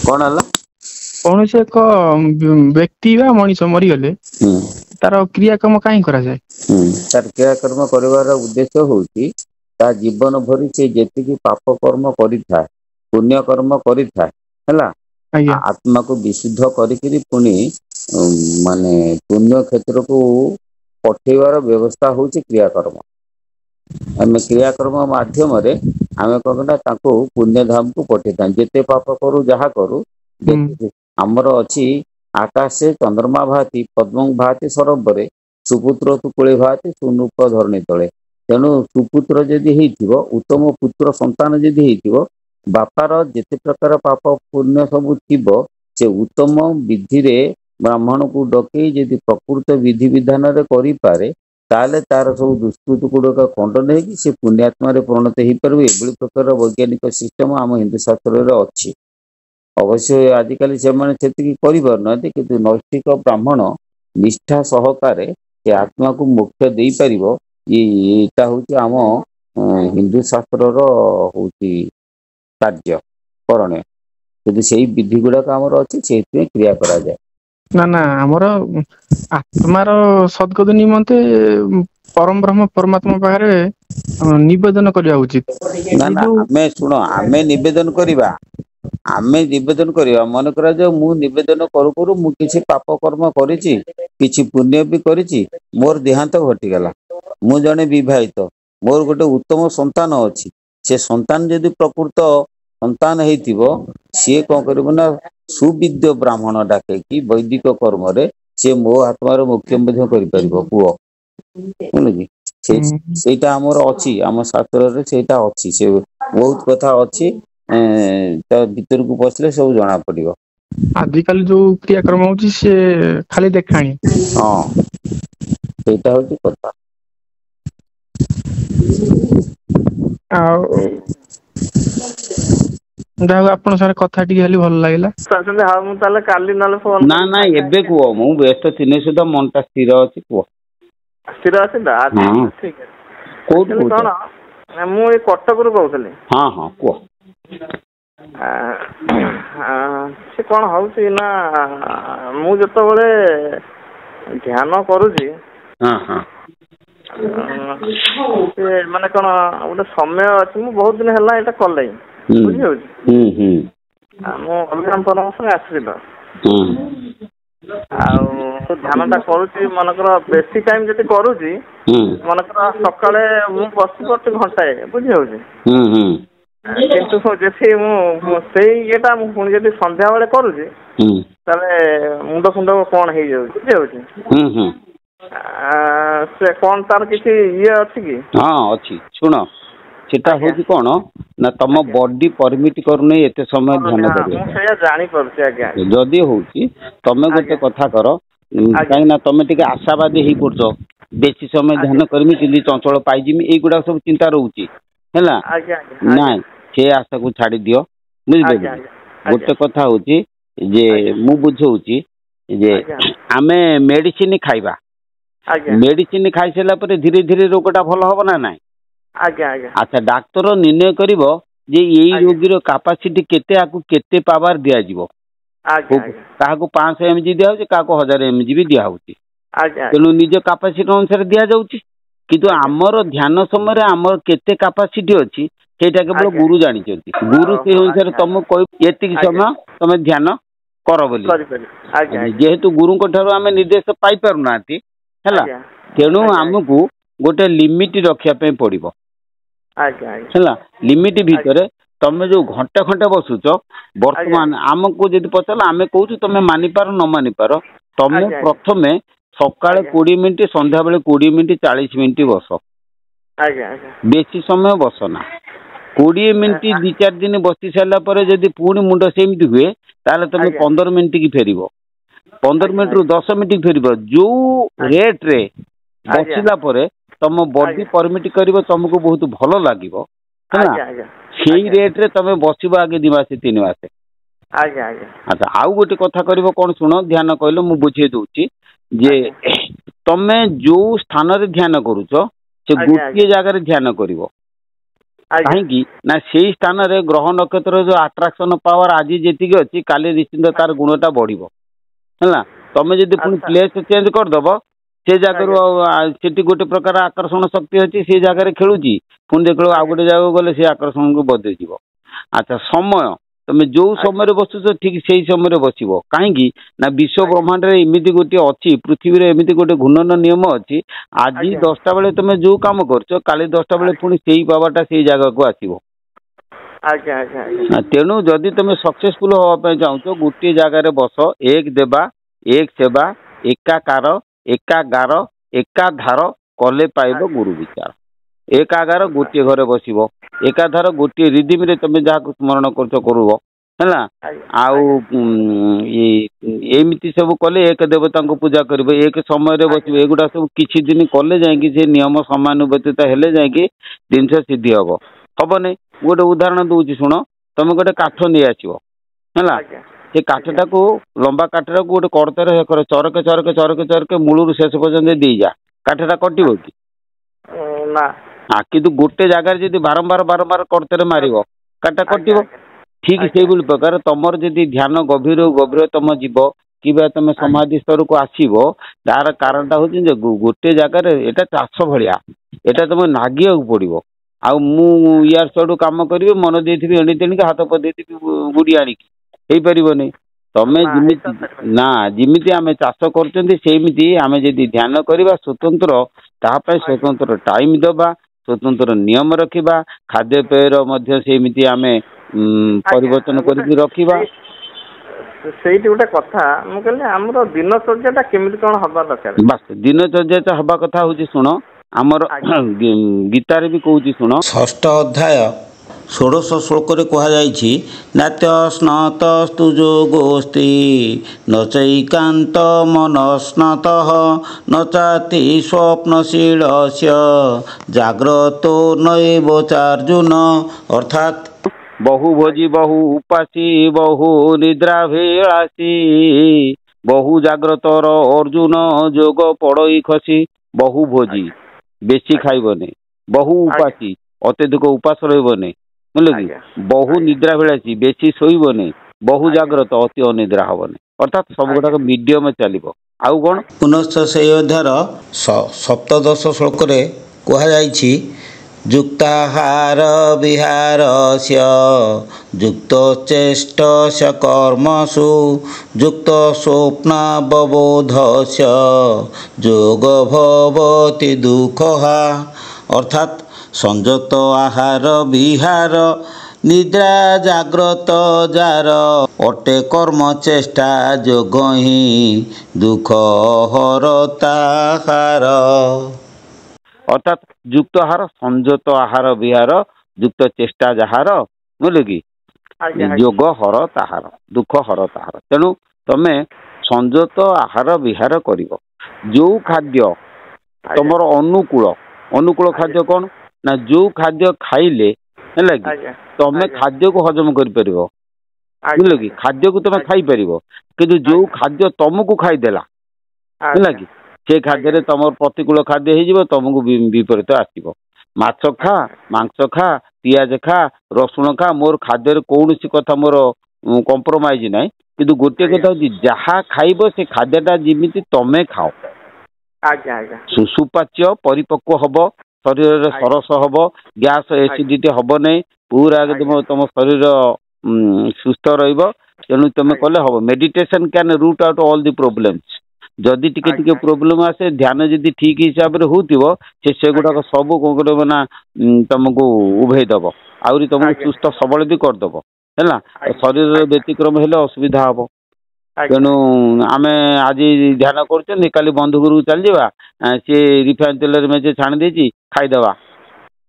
कौन है कौन से एक व्यक्ति बा मनीष मरीगले तार क्रियाक्रम कहीं करा जाए तार क्रियाकर्म कर उद्देश्य होची ता जीवन भरी से जेतिकी पाप कर्म करिथा पुण्य कर्म करिथा हैला आज्ञा आत्मा को विशुद्ध करिकरी पुणी माने पुण्य क्षेत्र को पठेबार व्यवस्था होची क्रियाकर्म आम क्रियाकर्म माध्यम रे आम कहना ताको पुण्य धाम को पठेता जेते पाप करू जहा करू आमर अच्छी आकाश से चंद्रमा भाति पद्म भाति सरोवरे सुपुत्र तु कूले भाति सुनूप धरणी तले तेणु सुपुत्र जदि हो उत्तम पुत्र संतान जदि हो बापार जेते प्रकार पाप पुण्य सब थी से उत्तम विधि रे ब्राह्मण को डकई जदि प्रकृत विधि विधान करें ताले तार सब दुष्कृत गुड़क खंडन हो सी पुण्यात्मा परिणत हो पार एभली प्रकार वैज्ञानिक सिस्टम आम हिंदू शास्त्र अच्छी अवश्य आजिकल से करना कि नैष्ठिक ब्राह्मण निष्ठा सहकारे से आत्मा को मोक्ष दे पार यहाँ हूँ आम हिंदू शास्त्र कार्य करण यदि से विधि गुड़ाक आमर अच्छी से क्रिया करा जाए ना ना आमर आत्मार सद्गत निमंते परम ब्रह्म परमात्मा पाखे निवेदन करवा उचित ना ना आमे सुनो आमे निवेदन करिबा आमे निवेदन करिबा मन करा जो मु निवेदन करू करू मु किछि पाप कर्म करिछि किछि पुण्य भी करिछि मोर देहांत घटी गला मु जने विवाहित मोर गोटे उत्तम संतान अछि से संतान यदि प्रकृत संतान हेतिबो सी कौन करिबो ना सुविद्य ब्राह्मण डाके कि वैदिक कर्म रे से मो आत्मार मुख्य मध्य करि परिबो पुओ बुझली सेटा हमर अछि हम शास्त्र रे सेटा अछि से बहुत कथा अछि भीतर को पसले सब जना पड़िबो आजिकल जो क्रियाक्रम होची से खाली देखाणी हां सेटा होची कथा आपन सारे कथा टी खाली भल लागला ससले हा मु ताले काली नले फोन ना ना एबे को मु व्यस्त थिने सुदा मनटा स्थिर अछि को स्थिर अछि दा ठीक है कोन कोन मु ए कटक रु कहउतले हां हां को से कौन हूँ ना मु जो ध्यान करुँची माने कौन गोटे समय अच्छे मु बहुत दिन है यहाँ कल बुझे मुझे परामर्श आश्रित ध्यान टा करुँची मनकर बेसी टाइम जब करुँची मनकर सकाଳେ मु बसी पड़ती घंटाए बुझे किंतु जैसे मुझेटा मुझे जब संध्या बेले करुँची मुंड फुंड कौन हो बुझे से कौन तार किसी ये अच्छी कि हाँ अच्छी शुण सेटा होची कौन ना तुम बॉडी परमिट करने एते समय ध्यान करियो जानी पड़छ आज्ञा जदी होची तमे गोटे कथा करो काई ना तमे टिके आशावादी ही पड़छ बेसी समय ध्यान करमी कि चंचल पाइजिमी ए गुडा सब चिंता रहउची हैला नाइ से आशा को छाड़ी दियो बुझिले गोटे कथा होची जे मु बुझौची जे आमे मेडिसिन खाइबा मेडिसिन खाई सला पर धीरे धीरे रोगटा भल होबो ना नाइ अच्छा डाक्टर निर्णय करिवो जे एई रोगीर कैपेसिटी केते आकु केते पावर दिया जिवो काहाको 500 mg दिया होची काहाको 1000 mg भी दिया होची तेनु निज कैपेसिटी अनुसार दिया जाउची किंतु आमर ध्यान समय रे आमर केते कैपेसिटी अछि सेटा केवल गुरु जानि चंती गुरु से अनुसार तुम कोइ एतिक समय तुम ध्यान कर बोली जेहेतु गुरु को ठारो आमे निर्देश पाई पारु नाती हैला तेणु आमको गोटे लिमिट रखिया पे पड़िबो हैला लिमिट भीतर तमे जो घंटा घंटा बसुच वर्तमान आमको जदि पचला आमे कहू तमे मानि पार न मानि पार तमे प्रथमे सकाळे 20 मिनिट संध्या बेले 20 मिनिट 40 मिनिट बस बेसी समय बसना 20 मिनिट 2-4 दिन बसी सारा पर जदि पुणी मुंड सेमती हुए ताले तमे 15 मिनिट की फेरिबो 15 मिनिट रु 10 मिनिट फेरिबो जो रेट रे बसिला परे तम बॉडी परमिट करिवो तुमको बहुत भलो लागिवो हैना सेही रेट रे तमे बसिबो आगे 2 मास 3 मास अच्छा आउ गोटे कथा करिवो कोन सुनो ध्यान कहलो मु बुझे दोची जे तमे जो स्थान रे ध्यान करूछो से गोटिए जगह रे ध्यान करिवो କାହିଁକି ନା ସେଇ ସ୍ଥାନରେ ଗ୍ରହ ନକ୍ଷତ୍ର ଯୋଉ ଆଟ୍ରାକ୍ସନ ପାୱାର ଆଜି ଯେତିକି ଅଛି କାଲି ନିଶ୍ଚିନ୍ତ ତାର ଗୁଣଟା ବଢିବ ହେଲା। ତମେ ଯଦି ପୁଣି ପ୍ଲେସ୍ ଚେଞ୍ଜ କରିଦବ ସେ ଜାଗାରୁ ସେଠି ଗୋଟେ ପ୍ରକାର ଆକର୍ଷଣ ଶକ୍ତି ଅଛି ସେ ଜାଗାରେ ଖେଳୁଛି ପୁଣି ଦେଖିବ ଆଉ ଗୋଟେ ଜାଗାକୁ ଗଲେ ସେ ଆକର୍ଷଣକୁ ବଦଳିଯିବ। ଆଚ୍ଛା ସମୟ ତମେ ଯୋଉ ସମୟରେ ବସୁଛ ଠିକ ସେଇ ସମୟରେ ବସିବ କାହିଁକି ନା ବିଶ୍ୱ ବ୍ରହ୍ମାଣ୍ଡରେ ଏମିତି ଗୋଟିଏ ଅଛି ପୃଥିବୀରେ ଏମିତି ଗୋଟେ ଘୂର୍ଣ୍ଣନ ନିୟମ ଅଛି ଆଜି 10ଟା ବେଳେ ତମେ ଯୋଉ କାମ କରୁଛ କାଲି 10ଟା ବେଳେ ପୁଣି ସେଇ ପାୱାରଟା ସେଇ ଜାଗାକୁ ଆସିବ। ତେଣୁ ଯଦି ତମେ ସକ୍ସେସଫୁଲ ହବା ପାଇଁ ଚାହୁଁଛ ଗୋଟିଏ ଜାଗାରେ ବସ ଏକ ଦେବା ଏକ ସେବା ଏକାକାର ଏକାଗାର ଏକାଧାର କଲେ ପାଇବ ଗୁରୁ ବିଚାର। ଏକାଗାର ଗୋଟିଏ ଘରେ ବସିବ ଏକାଧାର ଗୋଟିଏ ରିଦିମରେ ତମେ ଯାହାକୁ ସ୍ମରଣ କରୁଛ କରିବ ହେଲା। ଆଉ ଏମିତି ସବୁ କଲେ ଏକ ଦେବତାଙ୍କୁ ପୂଜା କରିବ ଏକ ସମୟରେ ବସିବ ଏଗୁଡା ସବୁ କିଛି ଦିନ କଲେ ଯାଇକି ସେ ନିୟମ ସମାନୁବର୍ତ୍ତିତ ହେଲେ ଯାଇକି ଜିନିଷ ସିଦ୍ଧି ହବ। ହବନି ଗୋଟେ ଉଦାହରଣ ଦଉଛି ଶୁଣ ତମେ ଗୋଟେ କାଠ ନେଇ ଆସିବ ହେଲା ସେ କାଠଟାକୁ ଲମ୍ବା କାଠଟାକୁ ଗୋଟେ କର୍ତ୍ତରେ ଚରକେ ଚରକେ ଚରକେ ଚରକେ ମୂଳରୁ ଶେଷ ପର୍ଯ୍ୟନ୍ତ ଦେଇଯା କାଠଟା କଟିବ କି? କିନ୍ତୁ ଗୋଟେ ଜାଗାରେ ଯଦି ବାରମ୍ବାର କର୍ତ୍ତରେ ମାରିବ କାଠଟା କଟିବ। ଠିକ ସେଇଭଳି ପ୍ରକାର ତମର ଯଦି ଧ୍ୟାନ ଗଭୀର ତମ ଯିବ କିମ୍ବା ତମେ ସମାଧି ସ୍ତରକୁ ଆସିବ ତାର କାରଣଟା ହଉଛି ଯେ ଗୋଟେ ଜାଗାରେ ଏଟା ଚାଷ ଭଳିଆ ଏଟା ତମେ ନାଗିବାକୁ ପଡିବ। ଆଉ ମୁଁ ୟାର ସଡୁ କାମ କରିବି ମନ ଦେଇଥିବି ଏଣି ତେଣିକି ହାତ ପଦେଇଥିବି ଗୁଡି ଆଣିକି ହେଇପାରିବନି। ତମେ ଯେମିତି ଆମେ ଚାଷ କରୁଛନ୍ତି ସେମିତି ଆମେ ଯଦି ଧ୍ୟାନ କରିବା ସ୍ୱତନ୍ତ୍ର ତାହା ପାଇଁ ସ୍ୱତନ୍ତ୍ର ଟାଇମ ଦେବା ସ୍ୱତନ୍ତ୍ର ନିୟମ ରଖିବା ଖାଦ୍ୟପେୟର ମଧ୍ୟ ସେମିତି ଆମେ ପରିବର୍ତ୍ତନ କରିକି ରଖିବା। ସେଇଠି ଗୋଟେ କଥା ମୁଁ କହିଲି ଆମର ଦିନଚର୍ଯ୍ୟାଟା କେମିତି କଣ ହବା ଦରକାର? ବାସ୍ ଦିନଚର୍ଯ୍ୟାଟା ହବା କଥା ହଉଛି ଶୁଣ ଆମର ଗୀତାରେ ବି କହୁଛି ଶୁଣ 6ଠ ଅଧ୍ୟାୟ 16 ଶ୍ଲୋକରେ କୁହାଯାଇଛି ନାତ୍ୟ ସ୍ନାତସ୍ତୁ ଯୋଗୋସ୍ତି ନଚୈକାନ୍ତ ମନସ୍ନାତଃ ନଚାତି ସ୍ୱପ୍ନଶୀଳସ୍ୟ ଜାଗ୍ରतो ନୈବ ଚାର୍ଜୁନ। ଅର୍ଥାତ୍ ବହୁ ଭୋଜି ବହୁ ଉପାସୀ ବହୁ ନିଦ୍ରାଭିଳାଷୀ ବହୁ ଜାଗ୍ରତର ଅର୍ଜୁନ ଯୋଗ ପଡଇ ଖସି। ବହୁ ଭୋଜି ବେଶୀ ଖାଇବନି ବହୁ ଉପାସୀ ଅତ୍ୟଧିକ ଉପାସ ରହିବନି ବୁଝିଲ କି ବହୁ ନିଦ୍ରାଭିଳାଷୀ ବେଶୀ ଶୋଇବନି ବହୁ ଜାଗ୍ରତ ଅତି ଅନିଦ୍ରା ହବନି ଅର୍ଥାତ୍ ସବୁ ଗୁଡାକ ମିଡିୟମ ଚାଲିବ। ଆଉ କଣ ପୁନଶ୍ଚ ସେଇ ଅଧ୍ୟାୟର 17 ଶ୍ଲୋକରେ କୁହାଯାଇଛି ଯୁକ୍ତାହାର ବିହାରସ୍ୟ ଯୁକ୍ତ ଚେଷ୍ଟସ୍ୟ କର୍ମସୁ ଯୁକ୍ତ ସ୍ୱପ୍ନାବବୋଧସ୍ୟ ଯୋଗ ଭବତି ଦୁଃଖହା। ଅର୍ଥାତ୍ ସଂଯତ ଆହାର ବିହାର ନିଦ୍ରା ଜାଗ୍ରତ ଯାର ଅଟେ କର୍ମ ଚେଷ୍ଟା ଯୋଗ ହିଁ ଦୁଃଖ ହରତାହାର। ଅର୍ଥାତ୍ ଯୁକ୍ତ ଆହାର ସଂଯତ ଆହାର ବିହାର ଯୁକ୍ତ ଚେଷ୍ଟା ଯାହାର ବୁଝିଲ କି ଯୋଗ ହର ତାହାର ଦୁଃଖ ହର ତାହାର। ତେଣୁ ତମେ ସଂଯତ ଆହାର ବିହାର କରିବ ଯୋଉ ଖାଦ୍ୟ ତମର ଅନୁକୂଳ ଖାଦ୍ୟ କଣ ନା ଯୋଉ ଖାଦ୍ୟ ଖାଇଲେ ହେଲା କି ତମେ ଖାଦ୍ୟକୁ ହଜମ କରିପାରିବ ବୁଝିଲ କି ଖାଦ୍ୟକୁ ତମେ ଖାଇପାରିବ କିନ୍ତୁ ଯୋଉ ଖାଦ୍ୟ ତମକୁ ଖାଇଦେଲା ହେଲା କି ସେ ଖାଦ୍ୟରେ ତମର ପ୍ରତିକୂଳ ଖାଦ୍ୟ ହେଇଯିବ ତମକୁ ବିପରୀତ ଆସିବ। ମାଛ ଖା ମାଂସ ଖା ପିଆଜ ଖା ରସୁଣ ଖା ମୋର ଖାଦ୍ୟରେ କୌଣସି କଥା ମୋର କମ୍ପ୍ରୋମାଇଜ ନାହିଁ କିନ୍ତୁ ଗୋଟିଏ କଥା ହଉଛି ଯାହା ଖାଇବ ସେ ଖାଦ୍ୟଟା ଯେମିତି ତମେ ଖାଅ ସୁସୁପାଚ୍ୟ ପରିପକ୍ୱ ହବ ଶରୀରରେ ସରସ ହବ ଗ୍ୟାସ ଏସିଡିଟି ହବ ନାହିଁ ପୁରା ତମ ଶରୀର ସୁସ୍ଥ ରହିବ। ତେଣୁ ତମେ କଲେ ହବ meditation can root out all the problems. ଯଦି ଟିକେ ଟିକେ ପ୍ରୋବ୍ଲେମ ଆସେ ଧ୍ୟାନ ଯଦି ଠିକ ହିସାବରେ ହଉଥିବ ସେଗୁଡାକ ସବୁ କଣ କରିବ ନା ତମକୁ ଉଭେଇ ଦବ ଆହୁରି ତମକୁ ସୁସ୍ଥ ସବଳ ବି କରିଦବ ହେଲା। ଶରୀରର ବ୍ୟତିକ୍ରମ ହେଲେ ଅସୁବିଧା ହବ। ତେଣୁ ଆମେ ଆଜି ଧ୍ୟାନ କରୁଛନ୍ତି କାଲି ବନ୍ଧୁ ଘରକୁ ଚାଲିଯିବା ସିଏ ରିଫାଇନ ତେଲରେ ମେଞ୍ଚେ ଛାଣି ଦେଇଛି ଖାଇଦବା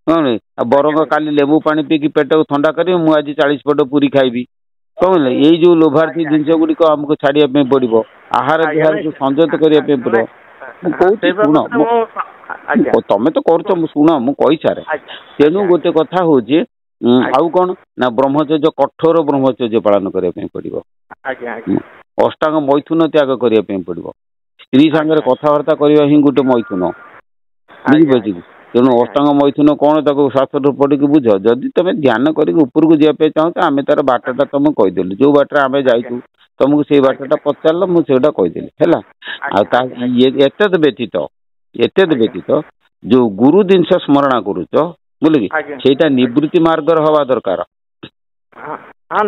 କଣ ଆଉ ବରଂ କାଲି ଲେମ୍ବୁ ପାଣି ପିଇକି ପେଟକୁ ଥଣ୍ଡା କରିବି ମୁଁ ଆଜି 40 ପଟ ପୁରୀ ଖାଇବି କଣ ଏଇ ଯୋଉ ଲୋଭାର୍ଥୀ ଜିନିଷ ଗୁଡିକ ଆମକୁ ଛାଡିବା ପାଇଁ ପଡିବ। ଆହାର ବିହାରକୁ ସଂଯତ କରିବା ପାଇଁ ପଡିବ। ମୁଁ କହୁଛି ଶୁଣ ତମେ ତ କରୁଛ ମୁଁ ଶୁଣ ମୁଁ କହିସାରେ। ତେଣୁ ଗୋଟେ କଥା ହଉଛି ଆଉ କଣ ନା ବ୍ରହ୍ମଚର୍ଯ୍ୟ କଠୋର ବ୍ରହ୍ମଚର୍ଯ୍ୟ ପାଳନ କରିବା ପାଇଁ ପଡିବ। ଅଷ୍ଟାଙ୍ଗ ମୈଥୁନ ତ୍ୟାଗ କରିବା ପାଇଁ ପଡିବ। ସ୍ତ୍ରୀ ସାଙ୍ଗରେ କଥାବାର୍ତ୍ତା କରିବା ହିଁ ଗୋଟେ ମୈଥୁନ ବୁଝିପାରୁଛି କି ତେଣୁ ଅଷ୍ଟାଙ୍ଗ ମୈଥୁନ କଣ ତାକୁ ଶାସ୍ତ୍ର ପଢିକି ବୁଝ। ଯଦି ତମେ ଧ୍ୟାନ କରିକି ଉପରକୁ ଯିବା ପାଇଁ ଚାହୁଁଛ ଆମେ ତାର ବାଟଟା ତମକୁ କହିଦେଲୁ, ଯୋଉ ବାଟରେ ଆମେ ଯାଇଛୁ ତମକୁ ସେଇ ବାଟଟା ପଚାରିଲ ମୁଁ ସେଇଟା କହିଦେଲି ହେଲା। ଆଉ ତା ଏତଦ୍ ବ୍ୟତୀତ ଯୋଉ ଗୁରୁ ଜିନିଷ ସ୍ମରଣ କରୁଛ ବୁଝିଲ କି, ସେଇଟା ନିବୃତ୍ତି ମାର୍ଗର ହବା ଦରକାର।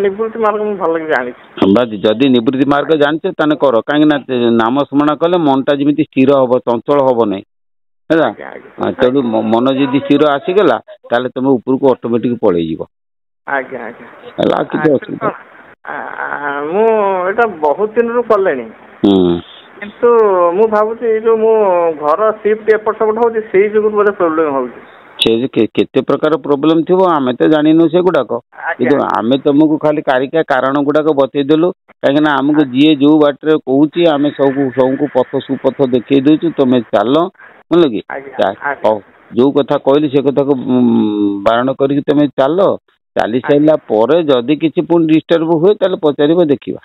ନିବୃତ୍ତି ମାର୍ଗ ମୁଁ ଭଲ ଜାଣିଛି। ଯଦି ନିବୃତ୍ତି ମାର୍ଗ ଜାଣିଛ ତାହେଲେ କର, କାହିଁକି ନା ନାମ ସ୍ମରଣ କଲେ ମନଟା ଯେମିତି ସ୍ଥିର ହବ, ଚଞ୍ଚଳ ହବ ନାହିଁ ହେଲା। ତେଣୁ ମନ ଯଦି ସ୍ଥିର ଆସିଗଲା ତାହେଲେ ତମେ ଉପରକୁ ଅଟୋମେଟିକ ପଳେଇଯିବ। ଆଜ୍ଞା ଆଜ୍ଞା ହେଲା, କିଛି ଅସୁବିଧା। ମୁଁ ଏଇଟା ବହୁତ ଦିନରୁ କଲେଣି, କିନ୍ତୁ ମୁଁ ଭାବୁଛି ଏଇ ଯୋଉ ମୁଁ ଘର ସିଫ୍ଟ ଏପଟ ସେପଟ ହଉଛି ସେଇ ଯୋଗୁଁ ବୋଧେ ପ୍ରୋବ୍ଲେମ ହଉଛି। ସେ କେତେ ପ୍ରକାର ପ୍ରୋବ୍ଲେମ ଥିବ ଆମେ ତ ଜାଣିନୁ ସେଗୁଡାକ, କିନ୍ତୁ ଆମେ ତମକୁ ଖାଲି କାରିକା କାରଣ ଗୁଡାକ ବତେଇଦେଲୁ। କାହିଁକି ନା ଆମକୁ ଯିଏ ଯୋଉ ବାଟରେ କହୁଛି ଆମେ ସବୁକୁ ପଥ ସୁପଥ ଦେଖେଇ ଦଉଛୁ, ତମେ ଚାଲ ବୁଝିଲ କି। ଯୋଉ କଥା କହିଲି ସେ କଥାକୁ ବାରଣ କରିକି ତମେ ଚାଲ। ଚାଲି ସାରିଲା ପରେ ଯଦି କିଛି ପୁଣି ଡିଷ୍ଟର୍ବ ହୁଏ ତାହେଲେ ପଚାରିବ, ଦେଖିବା।